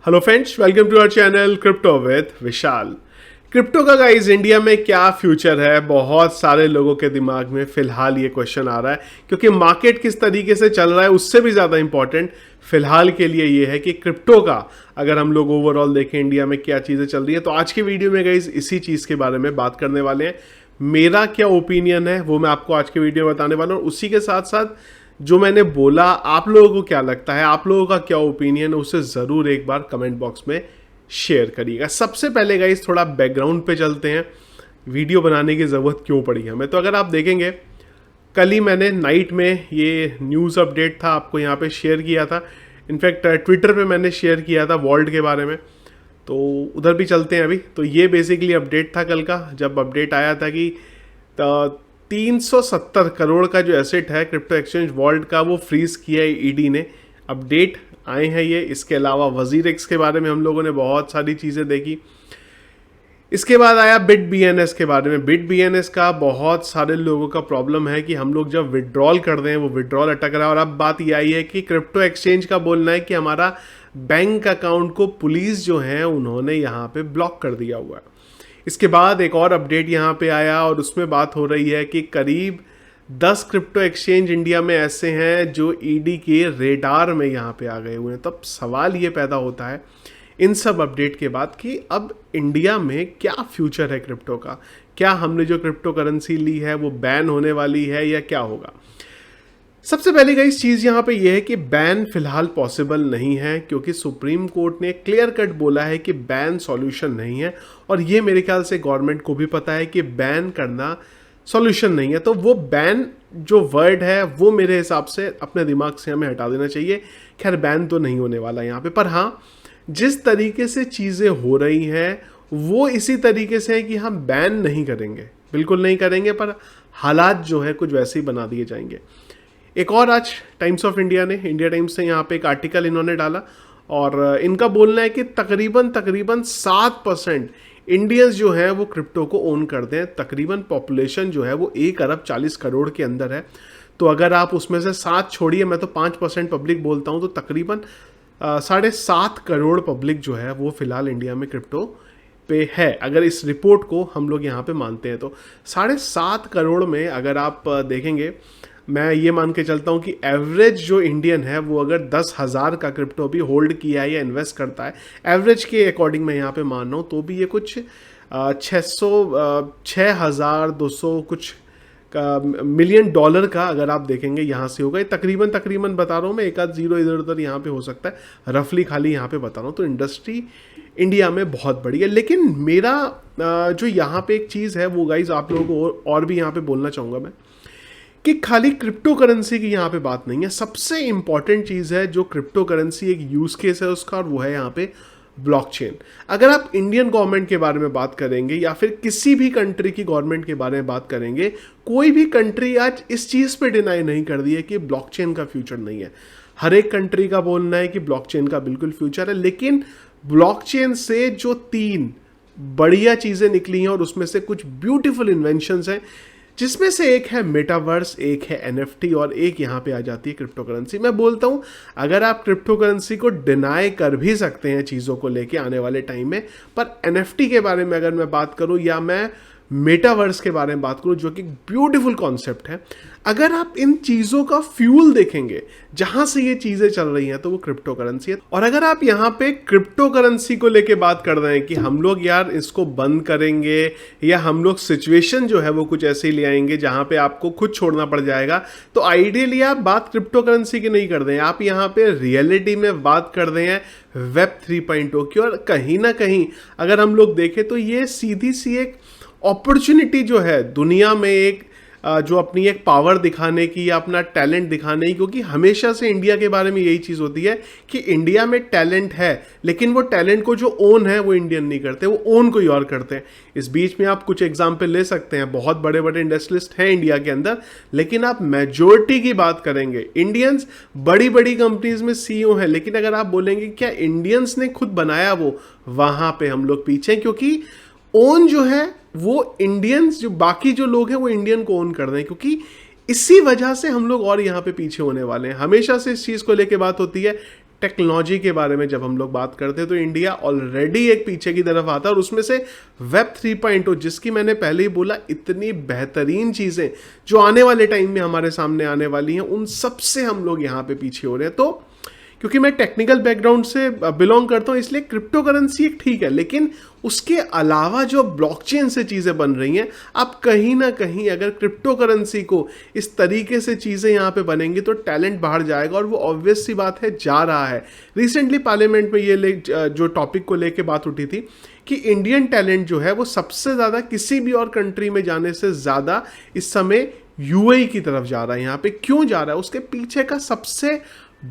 Hello friends, welcome to our channel crypto with Vishal. Crypto का guys India में क्या future है, बहुत सारे लोगों के दिमाग में फिलहाल ये क्वेश्चन आ रहा है क्योंकि मार्केट किस तरीके से चल रहा है उससे भी ज़्यादा इंपॉर्टेंट फिलहाल के लिए ये है कि क्रिप्टो का अगर हम लोग ओवरऑल देखें इंडिया में क्या चीज़ें चल रही है। तो आज की वीडियो में गाइस इसी चीज़ के बारे में बात करने वाले हैं। मेरा क्या ओपिनियन है वो मैं आपको आज के वीडियो में बताने वाला हूँ। उसी के साथ साथ जो मैंने बोला आप लोगों को क्या लगता है, आप लोगों का क्या ओपिनियन है, उसे ज़रूर एक बार कमेंट बॉक्स में शेयर करिएगा। सबसे पहले गाइस थोड़ा बैकग्राउंड पे चलते हैं, वीडियो बनाने की ज़रूरत क्यों पड़ी हमें। तो अगर आप देखेंगे कल ही मैंने नाइट में ये न्यूज़ अपडेट था आपको यहाँ पे शेयर किया था। इनफैक्ट ट्विटर पे मैंने शेयर किया था वॉल्ट के बारे में, तो उधर भी चलते हैं अभी। तो ये बेसिकली अपडेट था कल का, जब अपडेट आया था कि 370 करोड़ का जो एसेट है क्रिप्टो एक्सचेंज वॉल्ट का वो फ्रीज किया है ईडी ने। अपडेट आए हैं ये। इसके अलावा वजीर एक्स के बारे में हम लोगों ने बहुत सारी चीज़ें देखी। इसके बाद आया बिट बीएनएस के बारे में। बिट बीएनएस का बहुत सारे लोगों का प्रॉब्लम है कि हम लोग जब विड्रॉल कर रहे हैं वो विड्रॉल अटक रहा है। और अब बात ये आई है कि क्रिप्टो एक्सचेंज का बोलना है कि हमारा बैंक अकाउंट को पुलिस जो है उन्होंने यहाँ पे ब्लॉक कर दिया हुआ है। इसके बाद एक और अपडेट यहाँ पे आया और उसमें बात हो रही है कि करीब 10 क्रिप्टो एक्सचेंज इंडिया में ऐसे हैं जो ईडी के रेडार में यहाँ पे आ गए हुए हैं। तब सवाल ये पैदा होता है इन सब अपडेट के बाद कि अब इंडिया में क्या फ्यूचर है क्रिप्टो का। क्या हमने जो क्रिप्टो करेंसी ली है वो बैन होने वाली है या क्या होगा। सबसे पहले का इस चीज़ यहाँ पे ये है कि बैन फिलहाल पॉसिबल नहीं है क्योंकि सुप्रीम कोर्ट ने क्लियर कट बोला है कि बैन सॉल्यूशन नहीं है। और ये मेरे ख्याल से गवर्नमेंट को भी पता है कि बैन करना सॉल्यूशन नहीं है। तो वो बैन जो वर्ड है वो मेरे हिसाब से अपने दिमाग से हमें हटा देना चाहिए। खैर बैन तो नहीं होने वाला यहाँ पे, पर हाँ जिस तरीके से चीज़ें हो रही हैं वो इसी तरीके से है कि हम बैन नहीं करेंगे, बिल्कुल नहीं करेंगे, पर हालात जो है कुछ वैसे ही बना दिए जाएंगे। एक और आज टाइम्स ऑफ इंडिया ने, इंडिया टाइम्स से यहाँ पे एक आर्टिकल इन्होंने डाला और इनका बोलना है कि तकरीबन 7% इंडियंस जो हैं वो क्रिप्टो को ओन करते हैं। तकरीबन पॉपुलेशन जो है वो 1 अरब 40 करोड़ के अंदर है। तो अगर आप उसमें से 7 छोड़िए, मैं तो 5% पब्लिक बोलता हूँ, तो तकरीबन 7.5 करोड़ पब्लिक जो है वो फिलहाल इंडिया में क्रिप्टो पे है। अगर इस रिपोर्ट को हम लोग यहाँ पे मानते हैं तो 7.5 करोड़ में अगर आप देखेंगे, मैं ये मान के चलता हूँ कि एवरेज जो इंडियन है वो अगर 10,000 का क्रिप्टो भी होल्ड किया है या इन्वेस्ट करता है, एवरेज के अकॉर्डिंग मैं यहाँ पे मान रहा हूँ, तो भी ये कुछ 6,200 कुछ मिलियन डॉलर का अगर आप देखेंगे यहाँ से होगा। ये तकरीबन बता रहा हूँ मैं, एक आध जीरो इधर उधर यहाँ पे हो सकता है, रफली खाली यहाँ पे बता रहा हूँ। तो इंडस्ट्री इंडिया में बहुत बड़ी है। लेकिन मेरा जो यहाँ पे एक चीज़ है वो गाइज आप लोगों को और भी यहाँ पे बोलना चाहूँगा मैं कि खाली क्रिप्टो करेंसी की यहाँ पे बात नहीं है। सबसे इंपॉर्टेंट चीज़ है जो क्रिप्टो करेंसी एक यूज़ केस है उसका, और वो है यहाँ पे ब्लॉकचेन। अगर आप इंडियन गवर्नमेंट के बारे में बात करेंगे या फिर किसी भी कंट्री की गवर्नमेंट के बारे में बात करेंगे, कोई भी कंट्री आज इस चीज़ पे डिनाई नहीं कर दी है कि ब्लॉकचेन का फ्यूचर नहीं है। हर एक कंट्री का बोलना है कि ब्लॉकचेन का बिल्कुल फ्यूचर है। लेकिन ब्लॉकचेन से जो 3 बढ़िया चीज़ें निकली हैं और उसमें से कुछ ब्यूटीफुल इन्वेंशंस हैं, जिसमें से एक है मेटावर्स, एक है एनएफटी और एक यहाँ पे आ जाती है क्रिप्टो करेंसी। मैं बोलता हूँ अगर आप क्रिप्टो करेंसी को डिनाई कर भी सकते हैं चीज़ों को लेके आने वाले टाइम में, पर एनएफटी के बारे में अगर मैं बात करूँ या मैं मेटावर्स के बारे में बात करूँ जो कि ब्यूटीफुल कॉन्सेप्ट है, अगर आप इन चीज़ों का फ्यूल देखेंगे जहाँ से ये चीज़ें चल रही हैं तो वो क्रिप्टो करेंसी है। और अगर आप यहाँ पे क्रिप्टो करेंसी को लेके बात कर रहे हैं कि हम लोग यार इसको बंद करेंगे या हम लोग सिचुएशन जो है वो कुछ ऐसे ही ले आएंगे जहाँ पे आपको खुद छोड़ना पड़ जाएगा, तो आइडियली आप बात क्रिप्टो करेंसी की नहीं कर रहे हैं, आप यहाँ पे रियलिटी में बात कर रहे हैं वेब 3.0 की। और कहीं ना कहीं अगर हम लोग देखें तो ये सीधी सी एक अपॉर्चुनिटी जो है दुनिया में एक जो अपनी एक पावर दिखाने की या अपना टैलेंट दिखाने की, क्योंकि हमेशा से इंडिया के बारे में यही चीज़ होती है कि इंडिया में टैलेंट है लेकिन वो टैलेंट को जो ओन है वो इंडियन नहीं करते, वो ओन कोई और करते हैं। इस बीच में आप कुछ एग्जाम्पल ले सकते हैं, बहुत बड़े बड़े इंडस्ट्रियलिस्ट हैं इंडिया के अंदर, लेकिन आप मेजोरिटी की बात करेंगे इंडियंस बड़ी बड़ी कंपनीज में सीईओ हैं, लेकिन अगर आप बोलेंगे क्या इंडियंस ने खुद बनाया वो, वहाँ पे हम लोग पीछे, क्योंकि ओन जो है वो इंडियंस, जो बाकी जो लोग हैं वो इंडियन को ओन कर रहे हैं, क्योंकि इसी वजह से हम लोग और यहाँ पे पीछे होने वाले हैं। हमेशा से इस चीज़ को लेके बात होती है टेक्नोलॉजी के बारे में जब हम लोग बात करते हैं तो इंडिया ऑलरेडी एक पीछे की तरफ आता है, और उसमें से वेब 3.0 जिसकी मैंने पहले ही बोला इतनी बेहतरीन चीज़ें जो आने वाले टाइम में हमारे सामने आने वाली हैं, उन सब से हम लोग यहाँ पे पीछे हो रहे हैं। तो क्योंकि मैं टेक्निकल बैकग्राउंड से बिलोंग करता हूँ इसलिए क्रिप्टो करेंसी एक ठीक है, लेकिन उसके अलावा जो ब्लॉकचेन से चीज़ें बन रही हैं, अब कहीं ना कहीं अगर क्रिप्टो करेंसी को इस तरीके से चीज़ें यहाँ पे बनेंगी तो टैलेंट बाहर जाएगा, और वो ऑब्वियस सी बात है जा रहा है। रिसेंटली पार्लियामेंट में ये जो टॉपिक को लेके बात उठी थी कि इंडियन टैलेंट जो है वो सबसे ज़्यादा किसी भी और कंट्री में जाने से ज़्यादा इस समय यूएई की तरफ जा रहा है। यहाँ पे क्यों जा रहा है, उसके पीछे का सबसे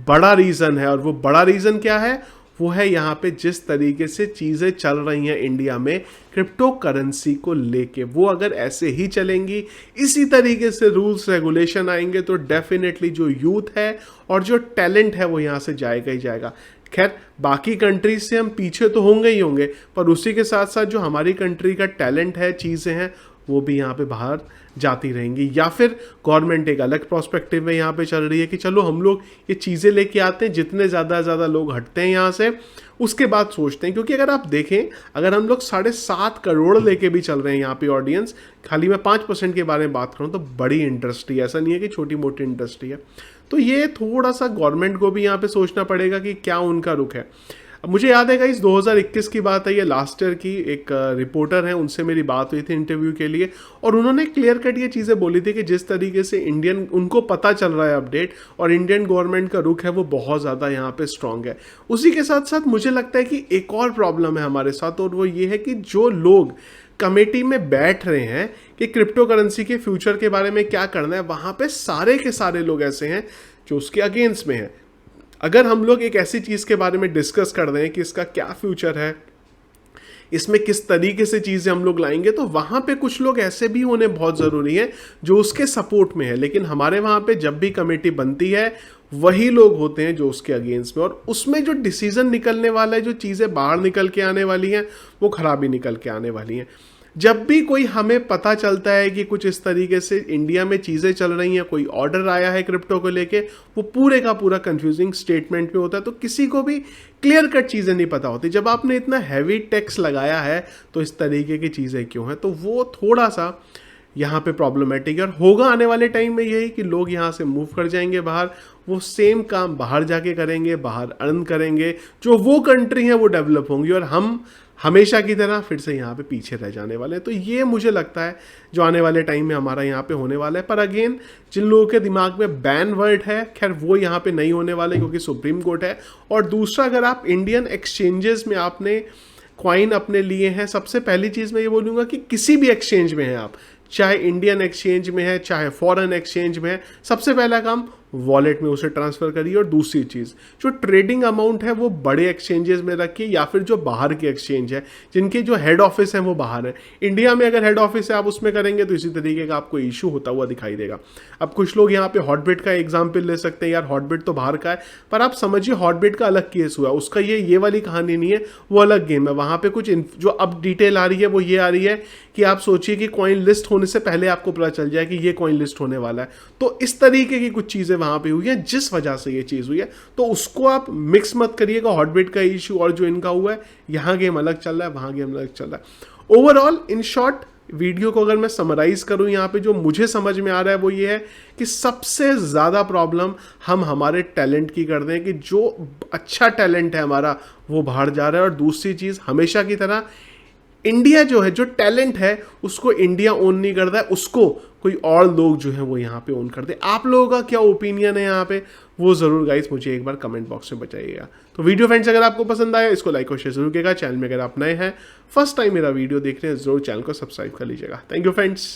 बड़ा रीज़न है, और वो बड़ा रीज़न क्या है, वो है यहाँ पे जिस तरीके से चीज़ें चल रही हैं इंडिया में क्रिप्टो करेंसी को लेके। वो अगर ऐसे ही चलेंगी, इसी तरीके से रूल्स रेगुलेशन आएंगे, तो डेफिनेटली जो यूथ है और जो टैलेंट है वो यहाँ से जाएगा ही जाएगा। खैर बाकी कंट्रीज से हम पीछे तो होंगे ही होंगे, पर उसी के साथ साथ जो हमारी कंट्री का टैलेंट है, चीज़ें हैं, वो भी यहाँ पे बाहर जाती रहेंगी। या फिर गवर्नमेंट एक अलग प्रोस्पेक्टिव में यहाँ पे चल रही है कि चलो हम लोग ये चीज़ें लेके आते हैं, जितने ज़्यादा लोग हटते हैं यहाँ से उसके बाद सोचते हैं। क्योंकि अगर आप देखें, अगर हम लोग 7.5 करोड़ लेके भी चल रहे हैं यहाँ पे ऑडियंस, खाली मैं 5% के बारे में बात करूँ तो बड़ी इंडस्ट्री है, ऐसा नहीं है कि छोटी मोटी इंडस्ट्री है। तो ये थोड़ा सा गवर्नमेंट को भी यहाँ पे सोचना पड़ेगा कि क्या उनका रुख है। मुझे याद है इस 2021 की बात है, ये लास्ट ईयर की, एक रिपोर्टर हैं उनसे मेरी बात हुई थी इंटरव्यू के लिए, और उन्होंने क्लियर कट ये चीज़ें बोली थी कि जिस तरीके से इंडियन, उनको पता चल रहा है अपडेट, और इंडियन गवर्नमेंट का रुख है वो बहुत ज़्यादा यहाँ पे स्ट्रांग है। उसी के साथ साथ मुझे लगता है कि एक और प्रॉब्लम है हमारे साथ, और वो ये है कि जो लोग कमेटी में बैठ रहे हैं कि क्रिप्टो करेंसी के फ्यूचर के बारे में क्या करना है, वहाँ पे सारे के सारे लोग ऐसे हैं जो उसके अगेंस्ट में हैं। अगर हम लोग एक ऐसी चीज़ के बारे में डिस्कस कर रहे हैं कि इसका क्या फ्यूचर है, इसमें किस तरीके से चीज़ें हम लोग लाएंगे, तो वहाँ पे कुछ लोग ऐसे भी होने बहुत ज़रूरी हैं जो उसके सपोर्ट में है। लेकिन हमारे वहाँ पे जब भी कमेटी बनती है वही लोग होते हैं जो उसके अगेंस्ट में, और उसमें जो डिसीजन निकलने वाला है, जो चीज़ें बाहर निकल के आने वाली हैं, वो खराबी निकल के आने वाली हैं। जब भी कोई हमें पता चलता है कि कुछ इस तरीके से इंडिया में चीज़ें चल रही हैं, कोई ऑर्डर आया है क्रिप्टो को लेके, वो पूरे का पूरा कंफ्यूजिंग स्टेटमेंट में होता है, तो किसी को भी क्लियर कट चीज़ें नहीं पता होती। जब आपने इतना हैवी टैक्स लगाया है तो इस तरीके की चीज़ें क्यों हैं, तो वो थोड़ा सा यहाँ पे प्रॉब्लमेटिक है। और होगा आने वाले टाइम में यही कि लोग यहाँ से मूव कर जाएंगे बाहर, वो सेम काम बाहर जाके करेंगे, बाहर अर्न करेंगे, जो वो कंट्री है वो डेवलप होंगी, और हम हमेशा की तरह फिर से यहाँ पे पीछे रह जाने वाले हैं। तो ये मुझे लगता है जो आने वाले टाइम में हमारा यहाँ पे होने वाला है। पर अगेन जिन लोगों के दिमाग में बैन वर्ड है, खैर वो यहाँ पे नहीं होने वाले क्योंकि सुप्रीम कोर्ट है। और दूसरा, अगर आप इंडियन एक्सचेंजेस में आपने कॉइन अपने लिए हैं, सबसे पहली चीज़ मैं ये बोलूँगा कि किसी भी एक्सचेंज में हैं आप, चाहे इंडियन एक्सचेंज में है चाहे फॉरेन एक्सचेंज में है, सबसे पहला काम वॉलेट में उसे ट्रांसफ़र करिए। और दूसरी चीज़, जो ट्रेडिंग अमाउंट है वो बड़े एक्सचेंजेस में रखिए, या फिर जो बाहर के एक्सचेंज है जिनके जो हेड ऑफिस हैं वो बाहर है। इंडिया में अगर हेड ऑफिस है आप उसमें करेंगे तो इसी तरीके का आपको इशू होता हुआ दिखाई देगा। अब कुछ लोग यहाँ पे हॉटबिट का एग्जाम्पल ले सकते हैं, यार हॉटबिट तो बाहर का है, पर आप समझिए हॉटबिट का अलग केस हुआ, उसका ये वाली कहानी नहीं है, वो अलग गेम है। वहाँ पे कुछ जो अब डिटेल आ रही है वो ये आ रही है कि आप सोचिए कि कॉइन लिस्ट होने से पहले आपको पता चल जाए कि ये कॉइन लिस्ट होने वाला है। तो इस तरीके की कुछ चीज़ें वहाँ पे हुई है जिस वजह से ये चीज़ हुई है, तो उसको आप मिक्स मत करिएगा हॉटबिट का इशू और जो इनका हुआ है। यहाँ गेम अलग चल रहा है, वहाँ गेम अलग चल रहा है। ओवरऑल इन शॉर्ट वीडियो को अगर मैं समराइज करूं, यहाँ पे जो मुझे समझ में आ रहा है वो ये है कि सबसे ज़्यादा प्रॉब्लम हम हमारे टैलेंट की कर दें कि जो अच्छा टैलेंट है हमारा वो बाहर जा रहा है। और दूसरी चीज़, हमेशा की तरह इंडिया जो है, जो टैलेंट है उसको इंडिया ओन नहीं करता है, उसको कोई और लोग जो है वो यहाँ पे ओन करते हैं। आप लोगों का क्या ओपिनियन है यहाँ पे, वो ज़रूर गाइस मुझे एक बार कमेंट बॉक्स में बताइएगा। तो वीडियो फ्रेंड्स अगर आपको पसंद आया इसको लाइक और शेयर जरूर कीजिएगा। चैनल में अगर आप नए हैं, फर्स्ट टाइम मेरा वीडियो देख रहे हैं, जरूर चैनल को सब्सक्राइब कर लीजिएगा। Thank you friends.